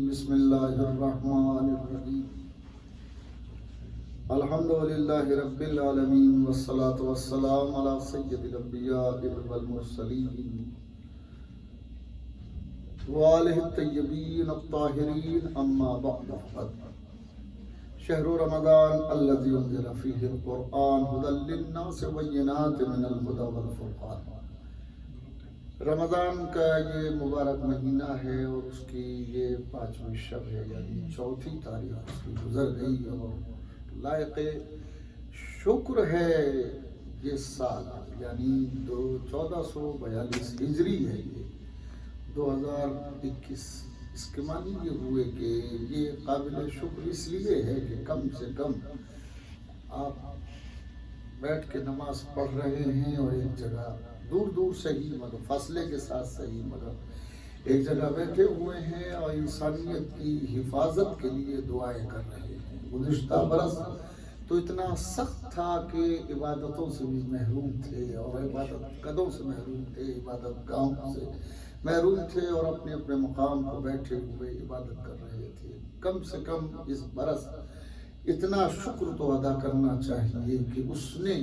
بسم اللہ الرحمن الرحیم الحمد للہ رب العالمین والصلاة والسلام علی سید الانبیاء والمرسلین وآلہ الطیبین الطاہرین اما بعد شہر رمضان الذی انزل فیہ القرآن ھدی للناس وبینات من الہدی والفرقان۔ رمضان کا یہ مبارک مہینہ ہے اور اس کی یہ 5ویں شب ہے، یعنی 4تھی تاریخ اس کی گزر گئی اور لائق شکر ہے یہ سال، یعنی 1442 ہجری ہے، یہ 2021۔ اس کے معنی یہ ہوئے کہ یہ قابل شکر اس لیے ہے کہ کم سے کم آپ بیٹھ کے نماز پڑھ رہے ہیں اور ایک جگہ دور دور سے ہی، مگر فاصلے کے ساتھ صحیح، مگر ایک جگہ بیٹھے ہوئے ہیں اور انسانیت کی حفاظت کے لیے دعائیں کر رہے ہیں۔ گزشتہ برس تو اتنا سخت تھا کہ عبادتوں سے بھی محروم تھے اور عبادت قدوں سے محروم تھے، عبادت گاہوں سے محروم تھے اور اپنے اپنے مقام پر بیٹھے ہوئے عبادت کر رہے تھے۔ کم سے کم اس برس اتنا شکر تو ادا کرنا چاہیے کہ اس نے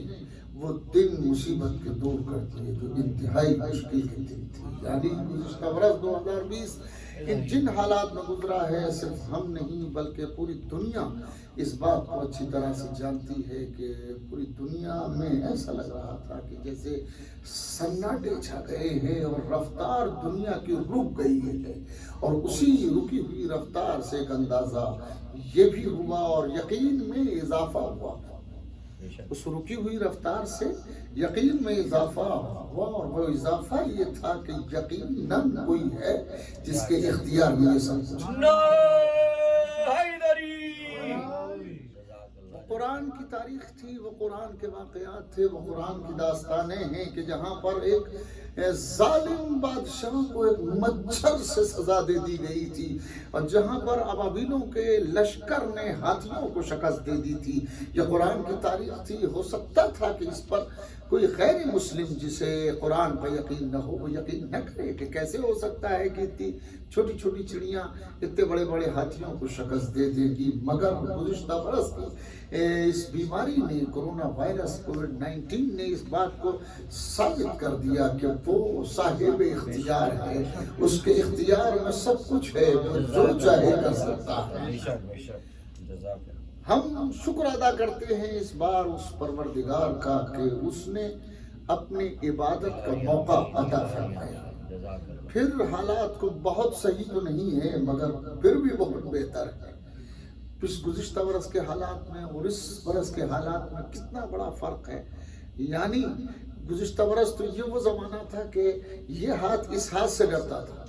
وہ دن مصیبت کے دور کر دیے جو انتہائی مشکل کے دن تھے، یعنی گزشتہ برس 2020 جن حالات میں گزرا ہے، صرف ہم نہیں بلکہ پوری دنیا اس بات کو اچھی طرح سے جانتی ہے کہ پوری دنیا میں ایسا لگ رہا تھا کہ جیسے سناٹے چھا گئے ہیں اور رفتار دنیا کی رک گئی ہے، اور اسی رکی ہوئی رفتار سے ایک اندازہ یہ بھی ہوا اور یقین میں اضافہ ہوا۔ اس رکی ہوئی رفتار سے یقین میں اضافہ ہوا، اور وہ اضافہ یہ تھا کہ یقیناً کوئی ہے جس کے اختیار میں یہ سب کچھ۔ قرآن کی تاریخ تھی، وہ قرآن کے واقعات تھے، وہ قرآن کی داستانیں ہیں کہ جہاں پر ایک ظالم بادشاہ کو ایک مچھر سے سزا دے دی گئی تھی، اور جہاں پر ابابیلوں کے لشکر نے ہاتھیوں کو شکست دے دی تھی۔ یہ قرآن کی تاریخ تھی۔ ہو سکتا تھا کہ اس پر کوئی غیر مسلم جسے قرآن پر یقین نہ ہو وہ یقین نہ کرے کہ کیسے ہو سکتا ہے کہ اتنی چھوٹی چھوٹی چڑیاں اتنے بڑے بڑے ہاتھیوں کو شکست دے دے گی، مگر گزشتہ برس کی اس بیماری نے، کرونا وائرس کووڈ-19 نے اس بات کو ثابت کر دیا کہ وہ صاحب اختیار ہے، اس کے اختیار میں سب کچھ ہے، جو چاہے کر سکتا ہے۔ ہم شکر ادا کرتے ہیں اس بار اس پروردگار کا کہ اس نے اپنی عبادت کا موقع عطا فرمایا۔ پھر حالات کو بہت صحیح تو نہیں ہے مگر پھر بھی بہت بہتر ہے۔ اس گزشتہ برس کے حالات میں اور اس برس کے حالات میں کتنا بڑا فرق ہے، یعنی گزشتہ برس تو یہ وہ زمانہ تھا کہ یہ ہاتھ اس ہاتھ سے ڈرتا تھا،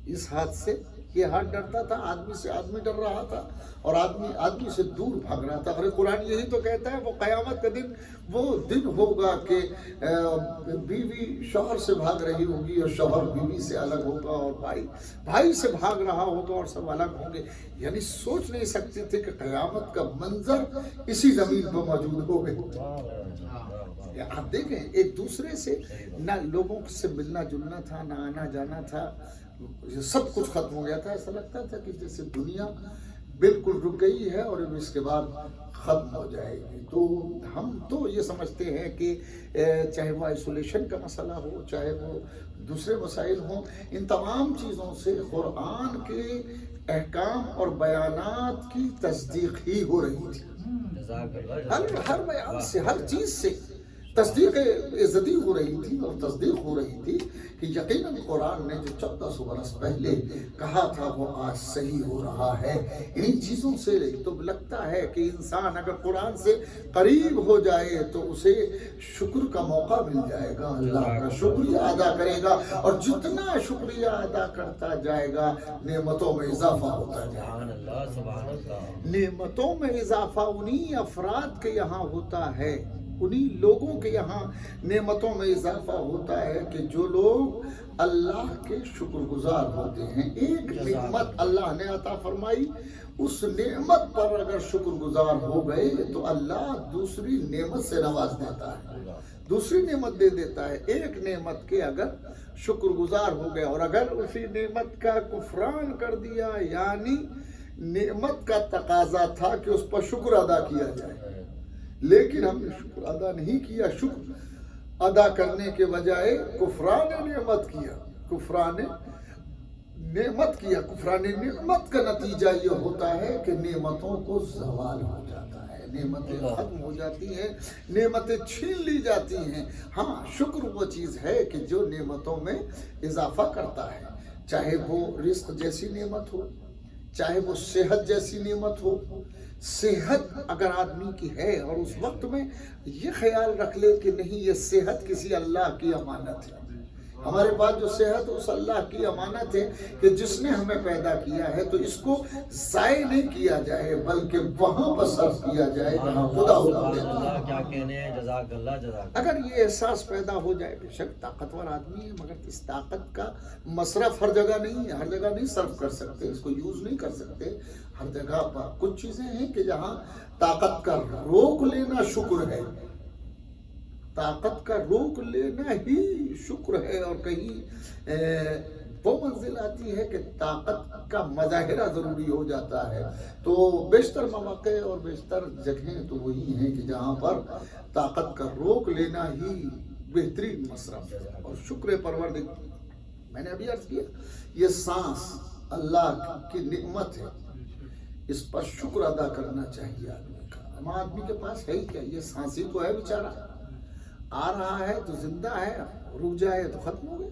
اس ہاتھ سے یہ ہاتھ ڈرتا تھا، آدمی سے آدمی ڈر رہا تھا اور آدمی آدمی سے دور بھاگ رہا تھا۔ اور قرآن یہی تو کہتا ہے وہ قیامت کا دن وہ دن ہوگا کہ بیوی شوہر سے بھاگ رہی ہوگی اور شوہر بیوی سے الگ ہوگا اور بھائی بھائی سے بھاگ رہا ہوگا اور سب الگ ہوں گے۔ یعنی سوچ نہیں سکتے تھے کہ قیامت کا منظر اسی زمین پر موجود ہوگا۔ آپ دیکھیں ایک دوسرے سے نہ لوگوں سے ملنا جلنا تھا، نہ آنا جانا تھا، سب کچھ ختم ہو گیا تھا۔ ایسا لگتا تھا کہ جیسے دنیا بالکل رک گئی ہے اور اس کے بعد ختم ہو جائے گی۔ تو ہم تو یہ سمجھتے ہیں کہ چاہے وہ آئسولیشن کا مسئلہ ہو، چاہے وہ دوسرے مسائل ہوں، ان تمام چیزوں سے قرآن کے احکام اور بیانات کی تصدیق ہی ہو رہی تھی۔ ہر بیان سے، ہر چیز سے تصدیق عزتی ہو رہی تھی اور تصدیق ہو رہی تھی کہ یقیناً قرآن نے جو 1400 برس پہلے کہا تھا وہ آج صحیح ہو رہا ہے۔ ان چیزوں سے تو لگتا ہے کہ انسان اگر قرآن سے قریب ہو جائے تو اسے شکر کا موقع مل جائے گا، اللہ کا شکریہ ادا کرے گا، اور جتنا شکریہ ادا کرتا جائے گا نعمتوں میں اضافہ ہوتا جائے گا۔ نعمتوں میں اضافہ انہی افراد کے یہاں ہوتا ہے، انہی لوگوں کے یہاں نعمتوں میں اضافہ ہوتا ہے کہ جو لوگ اللہ کے شکر گزار ہوتے ہیں. ایک نعمت اللہ نے عطا فرمائی، اس نعمت پر اگر شکر گزار ہو گئے تو اللہ دوسری نعمت سے نواز دیتا ہے، دوسری نعمت دے دیتا ہے. ایک نعمت کے اگر شکر گزار ہو گئے اور اگر اسی نعمت کا کفران کر دیا، یعنی نعمت کا تقاضا تھا کہ اس پر شکر ادا کیا جائے لیکن ہم نے شکر ادا نہیں کیا، شکر ادا کرنے کے بجائے کفران نعمت کیا، کفران نعمت کا نتیجہ یہ ہوتا ہے کہ نعمتوں کو زوال ہو جاتا ہے، نعمتیں ختم ہو جاتی ہیں، نعمتیں چھین لی جاتی ہیں. ہاں، شکر وہ چیز ہے کہ جو نعمتوں میں اضافہ کرتا ہے، چاہے وہ رزق جیسی نعمت ہو، چاہے وہ صحت جیسی نعمت ہو. صحت اگر آدمی کی ہے اور اس وقت میں یہ خیال رکھ لے کہ نہیں، یہ صحت کسی اللہ کی امانت ہے، ہمارے پاس جو صحت اس اللہ کی امانت ہے کہ جس نے ہمیں پیدا کیا ہے، تو اس کو ضائع نہیں کیا جائے بلکہ وہاں پر صرف کیا جائے جہاں خدا ہوتا کیا کہنے ہیں. جزاک اللہ. جزاک اگر یہ احساس پیدا ہو جائے، بے شک طاقتور آدمی ہے مگر اس طاقت کا مصرف ہر جگہ نہیں ہے، ہر جگہ نہیں صرف کر سکتے، اس کو یوز نہیں کر سکتے. ہر جگہ پر کچھ چیزیں ہیں کہ جہاں طاقت کا روک لینا شکر ہے، طاقت کا روک لینا ہی شکر ہے. اور کہیں وہ منزل آتی ہے کہ طاقت کا مظاہرہ ضروری ہو جاتا ہے. تو بیشتر مواقع اور بیشتر جگہیں تو وہی ہیں کہ جہاں پر طاقت کا روک لینا ہی بہترین مصرف ہے. اور شکر پروردگار، میں نے ابھی عرض کیا، یہ سانس اللہ کی نعمت ہے، اس پر شکر ادا کرنا چاہیے آدمی کا. ہم آدمی کے پاس ہے ہی کیا، یہ سانس ہی تو ہے بیچارہ، آ رہا ہے تو زندہ ہے، رک جائے تو ختم ہو گئے.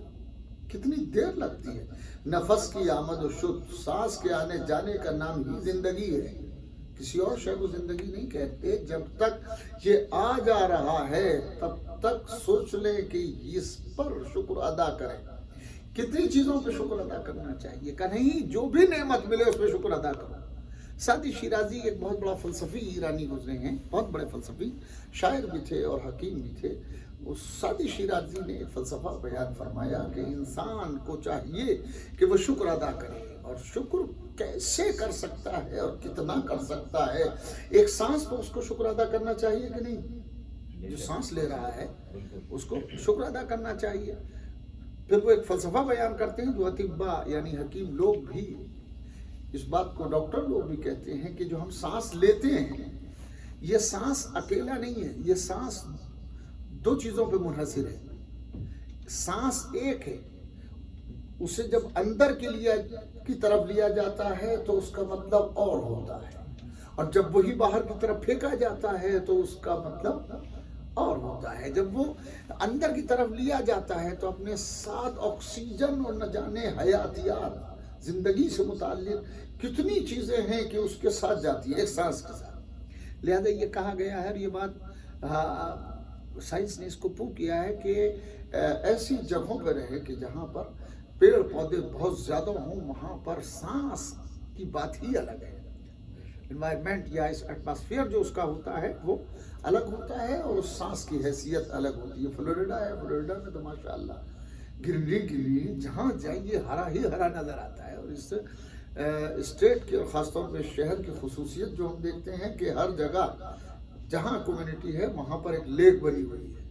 کتنی دیر لگتی ہے. نفس کی آمد و شد، سانس کے آنے جانے کا نام ہی زندگی ہے، کسی اور شے کو زندگی نہیں کہتے. جب تک یہ آ جا رہا ہے تب تک سوچ لیں کہ اس پر شکر ادا کریں. کتنی چیزوں پہ شکر ادا کرنا چاہیے کہ نہیں، جو بھی نعمت ملے اس پہ شکر ادا کرو. سعدی شیرازی ایک بہت بڑا فلسفی ایرانی گزرے ہیں، بہت بڑے فلسفی، شاعر بھی تھے اور حکیم بھی تھے. اس سعدی شیرازی نے ایک فلسفہ بیان فرمایا کہ انسان کو چاہیے کہ وہ شکر ادا کرے. اور شکر کیسے کر سکتا ہے اور کتنا کر سکتا ہے؟ ایک سانس پہ اس کو شکر ادا کرنا چاہیے کہ نہیں؟ جو سانس لے رہا ہے اس کو شکر ادا کرنا چاہیے. پھر وہ ایک فلسفہ بیان کرتے ہیں جو اطباء یعنی حکیم لوگ بھی اس بات کو، ڈاکٹر لوگ بھی کہتے ہیں کہ جو ہم سانس لیتے ہیں یہ سانس اکیلا نہیں ہے، یہ سانس دو چیزوں پہ منحصر ہے. سانس ایک ہے، اسے جب اندر کی طرف لیا جاتا ہے تو اس کا مطلب اور ہوتا ہے، اور جب وہی باہر کی طرف پھینکا جاتا ہے تو اس کا مطلب اور ہوتا ہے. جب وہ اندر کی طرف لیا جاتا ہے تو اپنے ساتھ آکسیجن اور نہ جانے حیاتیات، زندگی سے متعلق کتنی چیزیں ہیں کہ اس کے ساتھ جاتی ہیں ایک سانس کے ساتھ. لہذا یہ کہا گیا ہے، اور یہ بات سائنس نے اس کو پروو کیا ہے کہ ایسی جگہوں پہ رہے کہ جہاں پر پیڑ پودے بہت زیادہ ہوں، وہاں پر سانس کی بات ہی الگ ہے. انوائرمنٹ یا اس ایٹماسفیئر جو اس کا ہوتا ہے وہ الگ ہوتا ہے اور اس سانس کی حیثیت الگ ہوتی ہے. فلوریڈا ہے، فلوریڈا میں تو ماشاءاللہ گرینری کے لیے جہاں جائیے ہرا ہی ہرا نظر آتا ہے. اور اس اسٹیٹ کے اور خاص طور پہ شہر کی خصوصیت جو ہم دیکھتے ہیں کہ ہر جگہ جہاں کمیونٹی ہے وہاں پر ایک لیک بنی ہوئی ہے،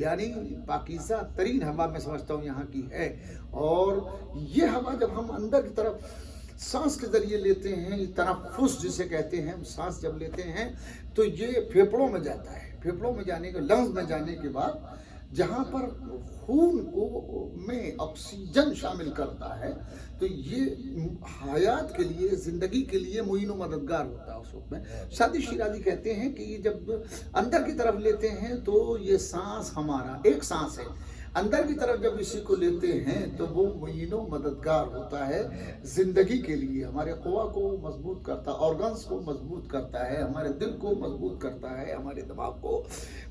یعنی پاکیزہ ترین ہوا میں سمجھتا ہوں یہاں کی ہے. اور یہ ہوا جب ہم اندر کی طرف سانس کے ذریعے لیتے ہیں، تنفس جسے کہتے ہیں، سانس جب لیتے ہیں تو یہ پھیپھڑوں میں جاتا ہے. پھیپھڑوں میں جانے کے، لنگز میں جانے کے بعد جہاں پر خون کو میں آکسیجن شامل کرتا ہے تو یہ حیات کے لیے، زندگی کے لیے معین و مددگار ہوتا ہے. اس وقت میں سعدی شیرازی کہتے ہیں کہ یہ جب اندر کی طرف لیتے ہیں تو یہ سانس ہمارا ایک سانس ہے، اندر کی طرف جب اسی کو لیتے ہیں تو وہ معین و مددگار ہوتا ہے زندگی کے لیے. ہمارے قوا کو مضبوط کرتا ہے، آرگنز کو مضبوط کرتا ہے، ہمارے دل کو مضبوط کرتا ہے، ہمارے دماغ کو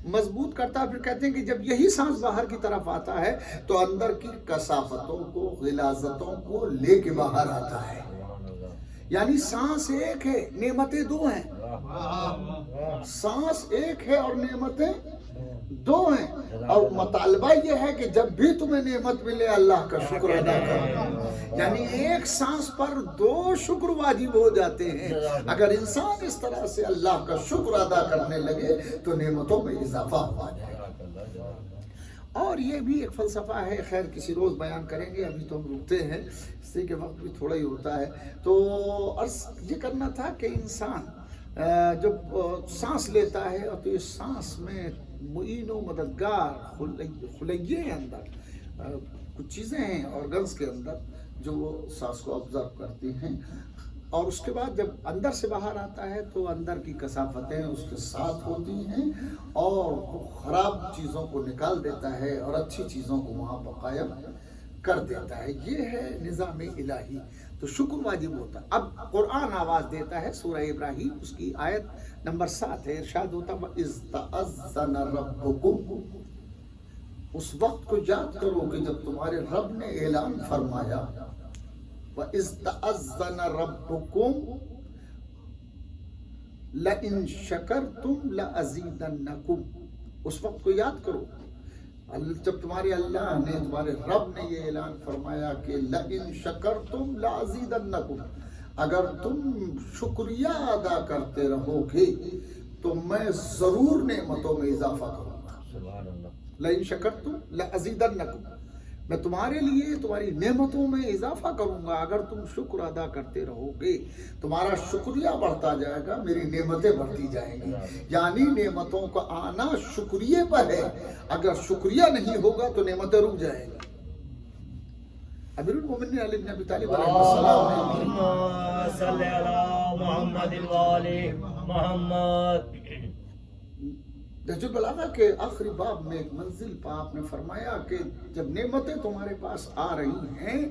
مضبوط کرتا ہے. پھر کہتے ہیں کہ جب یہی سانس باہر کی طرف آتا ہے تو اندر کی کثافتوں کو، غلاظتوں کو لے کے باہر آتا ہے. یعنی سانس ایک ہے، نعمتیں دو ہیں. سانس ایک ہے اور نعمتیں دو ہیں، اور مطالبہ یہ ہے کہ جب بھی تمہیں نعمت ملے اللہ کا شکر ادا کرو، یعنی ایک سانس پر دو شکر واجب ہو جاتے ہیں۔ اگر انسان اس طرح سے اللہ کا شکر ادا کرنے لگے تو نعمتوں میں اضافہ ہو جائے۔ اور یہ بھی ایک فلسفہ ہے، خیر کسی روز بیان کریں گے، ابھی تو ہم رکتے ہیں اس لیے کہ وقت بھی تھوڑا ہی ہوتا ہے۔ تو عرض یہ کرنا تھا کہ انسان جب سانس لیتا ہے اور تو اس سانس میں معین و مددگار خلیے ہیں، اندر کچھ چیزیں ہیں آرگنز کے اندر جو وہ سانس کو آبزرو کرتی ہیں، اور اس کے بعد جب اندر سے باہر آتا ہے تو اندر کی کثافتیں اس کے ساتھ ہوتی ہیں اور وہ خراب چیزوں کو نکال دیتا ہے اور اچھی چیزوں کو وہاں پر قائم کر دیتا ہے۔ یہ ہے نظام الہی، تو شکر واجب ہوتا ہے۔ اب قرآن آواز دیتا ہے، سورہ ابراہیم اس کی آیت نمبر 7 ہے، ارشاد ہوتا ہے اِذْ تَأَذَّنَ رَبُّكُمْ، اس وقت کو یاد کرو کہ جب تمہارے رب نے اعلان فرمایا، وَإِذْ تَأَذَّنَ رَبُّكُمْ لَإِن شَكَرْتُمْ لَأَزِيدَنَّكُمْ، اس وقت کو یاد کرو جب تمہارے اللہ نے، تمہارے رب نے یہ اعلان فرمایا کہ لَإِن شَكَرْتُمْ لَأَزِيدَنَّكُمْ، اگر تم شکریہ ادا کرتے رہو گے تو میں ضرور نعمتوں میں اضافہ کروں گا۔ سبحان اللہ۔ لَإِن شَكَرْتُمْ لَأَزِيدَنَّكُمْ، میں تمہارے لیے تمہاری نعمتوں میں اضافہ کروں گا اگر تم شکر ادا کرتے رہو گے، تمہارا شکریہ بڑھتا جائے گا، میری نعمتیں بڑھتی جائیں گی۔ یعنی نعمتوں کا آنا شکریہ پر ہے، اگر شکریہ نہیں ہوگا تو نعمتیں رک جائیں گی۔ امیر المومنین علی بن ابی طالب علیہ السلام نے اللہم صلی علی محمد وآل محمد، نہج البلاغہ کے آخری باب میں ایک منزل پہ آپ نے فرمایا کہ جب نعمتیں تمہارے پاس آ رہی ہیں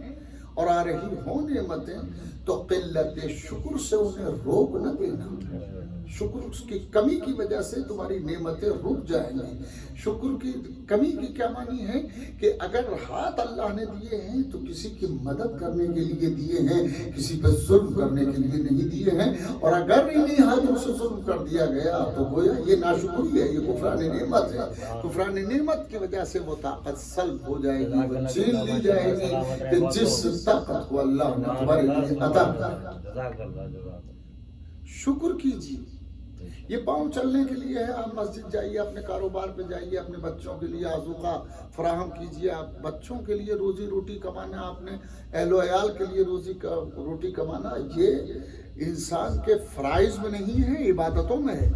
اور آ رہی ہوں نعمتیں تو قلت شکر سے انہیں روک نہ دینا، شکر اس کی کمی کی وجہ سے تمہاری نعمتیں رک جائیں گی۔ شکر کی کمی کی کیا معنی ہے کہ اگر ہاتھ اللہ نے دیے ہیں تو کسی کی مدد کرنے کے لیے دیے ہیں، کسی پر ظلم کرنے کے لیے نہیں دیے ہیں، اور اگر انہیں ہاتھوں سے ظلم کر دیا گیا تو گویا یہ ناشکری ہے، یہ کفران نعمت ہے۔ کفران نعمت کی وجہ سے وہ طاقت سلب ہو جائے گی، وہ چھین لی جائے گی کہ جس طاقت کو اللہ نے تمہارے لیے عطا کیا۔ جزاک اللہ۔ شکر کیجیے، یہ پاؤں چلنے کے لیے ہے، آپ مسجد جائیے، اپنے کاروبار پہ جائیے، اپنے بچوں کے لیے آذوقہ فراہم کیجیے، آپ بچوں کے لیے روزی روٹی کمانا، اپنے اہل و عیال کے لیے روٹی کمانا، یہ انسان کے فرائض میں نہیں ہے، عبادتوں میں ہے۔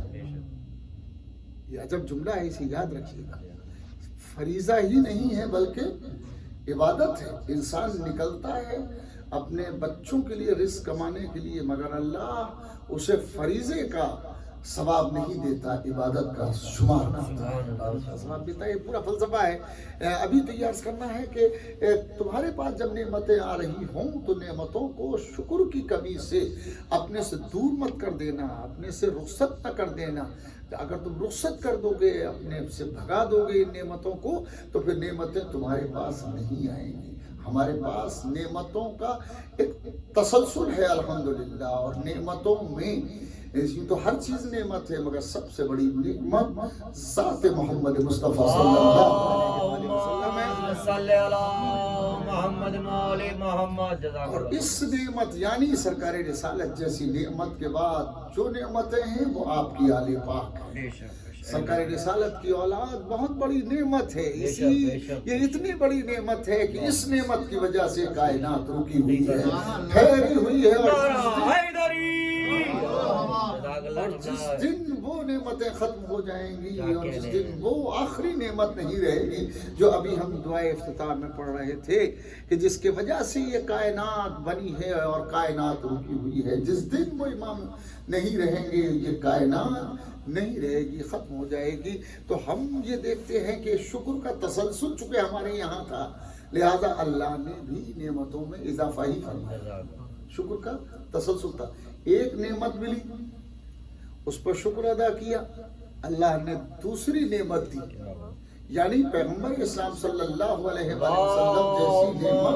یہ عجب جملہ ہے، اسے یاد رکھیے گا، فریضہ ہی نہیں ہے بلکہ عبادت ہے۔ انسان نکلتا ہے اپنے بچوں کے لیے رزق کمانے کے لیے، مگر اللہ اسے فریضے کا ثواب نہیں دیتا، عبادت کا شمار کرتا ہے، ثواب دیتا ہے۔ یہ پورا فلسفہ ہے۔ ابھی تو یہ عرض کرنا ہے کہ تمہارے پاس جب نعمتیں آ رہی ہوں تو نعمتوں کو شکر کی کمی سے اپنے سے دور مت کر دینا، اپنے سے رخصت نہ کر دینا۔ اگر تم رخصت کر دو گے، اپنے سے بھگا دو گے ان نعمتوں کو، تو پھر نعمتیں تمہارے پاس نہیں آئیں گی۔ ہمارے پاس نعمتوں کا ایک تسلسل ہے الحمدللہ، اور نعمتوں میں تو ہر چیز نعمت ہے، مگر سب سے بڑی نعمت ذات محمد مصطفیٰ صلی اللہ علیہ وسلم ہے۔ صلی علی محمد وآل محمد، جزاک اور اللہ۔ اس نعمت یعنی سرکار رسالت جیسی نعمت کے بعد جو نعمتیں ہیں وہ آپ کی آل پاک ہیں۔ سرکار رسالت کی اولاد بہت بڑی نعمت ہے، یہ اتنی بڑی نعمت ہے کہ اس نعمت کی وجہ سے کائنات رکی ہوئی ہے، ٹھہری ہوئی ہے، اور جس دن وہ نعمتیں ختم ہو جائیں گی اور جس دن وہ آخری نعمت نہیں رہے گی جو ابھی ہم دعائے افتتاح میں پڑھ رہے تھے کہ جس کی وجہ سے یہ کائنات بنی ہے اور کائنات رکی ہوئی ہے، جس دن وہ امام نہیں رہیں گے یہ کائنات نہیں رہے گی، ختم ہو جائے گی۔ تو ہم یہ دیکھتے ہیں کہ شکر کا تسلسل چونکہ ہمارے یہاں تھا، لہذا اللہ نے بھی نعمتوں میں اضافہ ہی فرمایا۔ شکر کا تسلسل تھا، ایک نعمت ملی اس پر شکر ادا کیا، اللہ نے دوسری نعمت دی، یعنی پیغمبر اسلام صلی اللہ علیہ وسلم جیسی نعمت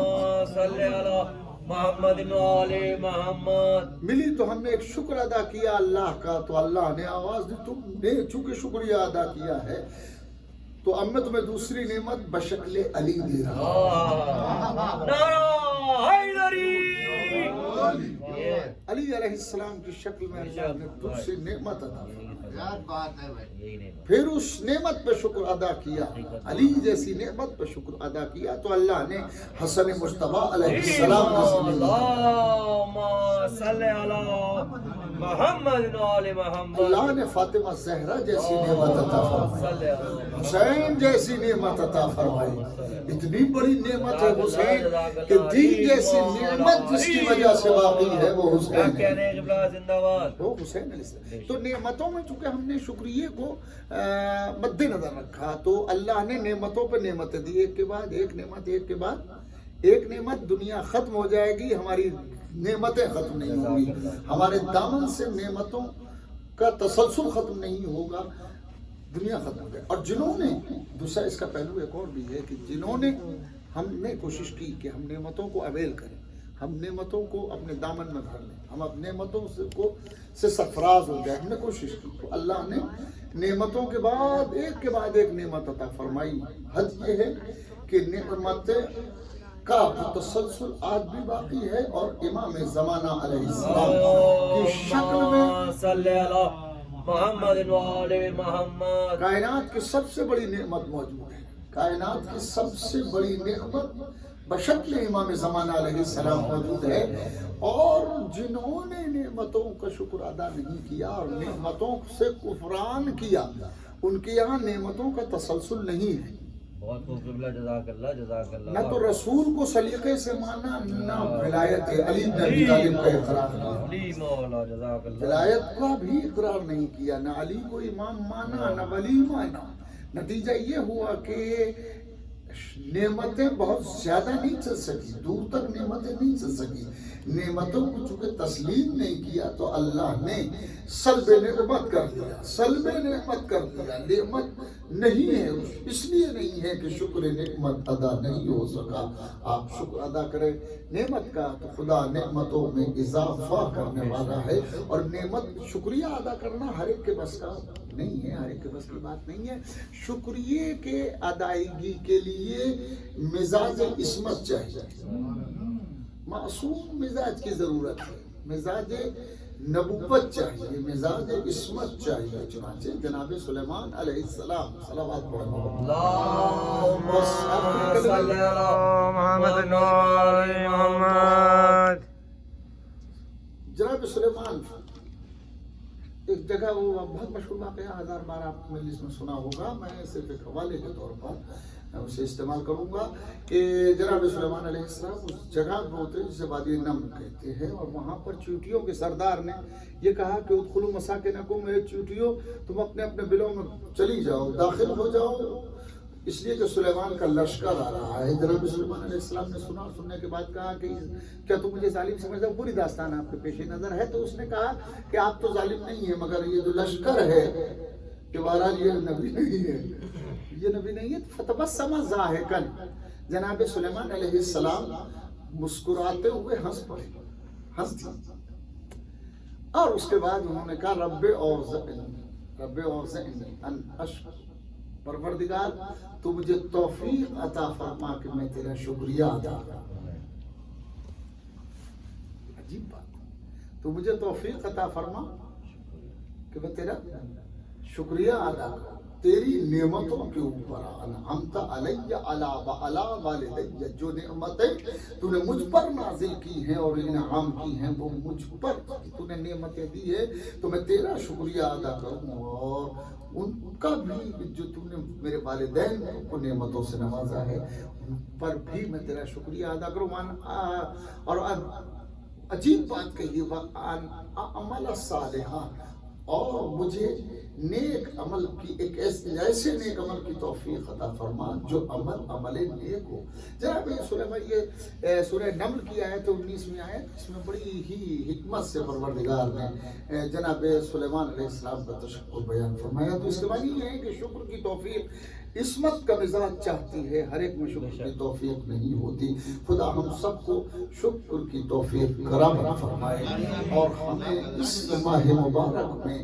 صلی علی محمد وآل محمد ملی تو ہم نے ایک شکر ادا کیا اللہ کا، تو اللہ نے آواز دی، تم نے چونکہ شکریہ ادا کیا ہے تو اب میں تمہیں دوسری نعمت بشکل علی دے رہا ہوں. نعرہ حیدری. علی علیہ السلام کی شکل میں اللہ نے تجھ سے نعمت عطا فرمائی. پھر اس نعمت پہ شکر ادا کیا, علی جیسی نعمت پہ شکر ادا کیا تو اللہ نے حسن مجتبیٰ علیہ السلام اللہم صلی علی محمد و آل محمد. اللہ نے فاطمہ زہرا جیسی نعمت عطا فرمائی, حسین جیسی نعمت عطا فرمائی. اتنی بڑی نعمت ہے حسین کہ دین جیسی نعمت جس کی وجہ سے باقی ہے وہ حسین ہے, وہ حسین علیہ السلام. تو نعمتوں میں چونکہ ہم نے شکریہ کو مد نظر رکھا تو اللہ نے نعمتوں پہ نعمتیں دی, ایک کے بعد ایک نعمت, ایک کے بعد ایک نعمت. دنیا ختم ہو جائے گی, ہماری نعمتیں ختم نہیں ہوں گی, ہمارے دامن سے نعمتوں کا تسلسل ختم نہیں ہوگا, دنیا ختم ہو جائے. اور جنہوں نے دوسرا اس کا پہلو ایک اور بھی ہے کہ جنہوں نے ہم نے کوشش کی کہ ہم نعمتوں کو اویل کریں, ہم نعمتوں کو اپنے دامن میں بھر لیں, ہم اپنے نعمتوں سے سرفراز ہو جائے, ہم نے کوشش کی تو اللہ نے نعمتوں کے بعد ایک نعمت عطا فرمائی. حد یہ ہے کہ نعمت کا تسلسل آج بھی باقی ہے اور امام زمانہ علیہ السلام کی شکل میں صلی علی محمد و آل محمد. کائنات کی سب سے بڑی نعمت موجود ہے, کائنات کی سب سے بڑی نعمت بشکل امام زمانہ علیہ السلام موجود ہے. اور جنہوں نے نعمتوں کا شکر ادا نہیں کیا اور نعمتوں سے کفران کیا, ان کے یہاں نعمتوں کا تسلسل نہیں ہے. بہت خوبصورت, جزاک اللہ, جزاک اللہ. نہ تو رسول کو سلیقے سے مانا, نہ ولایت علی بن ابی طالب کا اقرار کیا, علی مولا, جزاک اللہ. ولایت کا بھی اقرار نہیں کیا, نہ علی کو امام مانا نہ ولی مانا. نتیجہ یہ ہوا کہ نعمتیں بہت زیادہ نہیں چل سکی, دور تک نعمتیں نہیں چل سکی. نعمتوں کو چونکہ تسلیم نہیں کیا تو اللہ نے سلب نعمت کر دیا, سلب نعمت کر دیا. نعمت نہیں ہے, اس لیے نہیں ہے کہ شکر نعمت ادا نہیں ہو سکا. آپ شکر ادا کریں نعمت کا تو خدا نعمتوں میں اضافہ کرنے والا ہے. اور نعمت شکریہ ادا کرنا ہر ایک کے بس کا نہیں ہے, ہر ایک کے بس کی بات نہیں ہے. شکریہ کے ادائیگی کے لیے مزاج عصمت چاہیے, معصوم مزاج کی ضرورت ہے, مزاج نبوت چاہیے, مزاج عصمت چاہیے. چنانچہ جناب سلیمان علیہ السلام صلوات پڑھنا اللہم صلی علی محمد و آل محمد. جناب سلیمان ایک جگہ, وہ بہت مشہور واقعہ 1000 بار آپ مجلس میں سنا ہوگا, میں صرف ایک حوالے کے طور پر اسے استعمال کروں گا کہ جناب سلیمان علیہ السلام اس جگہ میں ہوتے جسے وادی نمر کہتے ہیں, اور وہاں پر چیونٹیوں کے سردار نے یہ کہا کہ ادخلوا مساکنکم, اے چیونٹیوں تم اپنے اپنے بلوں میں چلی جاؤ, داخل ہو جاؤ, اس لیے کہ سلیمان کا لشکر آ رہا ہے. جناب سلیمان علیہ السلام نے سنا, اور سننے کے بعد کہا کہ کیا تم مجھے ظالم سمجھتے ہو؟ پوری داستان آپ کے پیش نظر ہے. تو اس نے کہا کہ آپ تو ظالم نہیں ہیں, مگر یہ جو لشکر ہے کہ بہرحال یہ نبی نہیں ہے, یہ نبی نہیں ہے. فتبسم ضاحکا, جناب سلیمان علیہ السلام مسکراتے ہوئے ہنس پڑے, ہنس دی. اور اس کے بعد انہوں نے کہا رب اوزعنی ان اشکر, پروردگار تو مجھے توفیق عطا فرما کہ میں تیرا شکریہ ادا کروں. عجیب بات, تو مجھے توفیق عطا فرما کہ میں تیرا شکریہ ادا کروں تیری نعمتوں کے اوپر. انعمت علی علی والدی, جو نعمتیں تو نے مجھ پر نازل کی ہیں اور انعام کی ہیں وہ مجھ پر تو نے نعمتیں دی ہے, تو میں تیرا شکریہ ادا کروں. اور ان کا بھی جو تم نے میرے والدین کو نعمتوں سے نوازا ہے ان پر بھی میں تیرا شکریہ ادا کروں. اور عجیب بات کہی, وَأَنْ أَعْمَلَ صَالِحًا, اور مجھے نیک عمل کی ایسے نیک عمل کی توفیق عطا فرما جو عمل نیک ہو. جناب سلیمان, یہ سورہ نمل کی آیت 19ویں آیت, اس میں بڑی ہی حکمت سے پروردگار نے جناب سلیمان علیہ السلام کا تشکر بیان فرمایا. تو اس کے معنی یہ ہے کہ شکر کی توفیق عصمت کا مزاج چاہتی ہے, ہر ایک میں شکر کی توفیق نہیں ہوتی. خدا ہم سب کو شکر کی توفیق کرم فرمائے اور ہمیں اس ماہ مبارک میں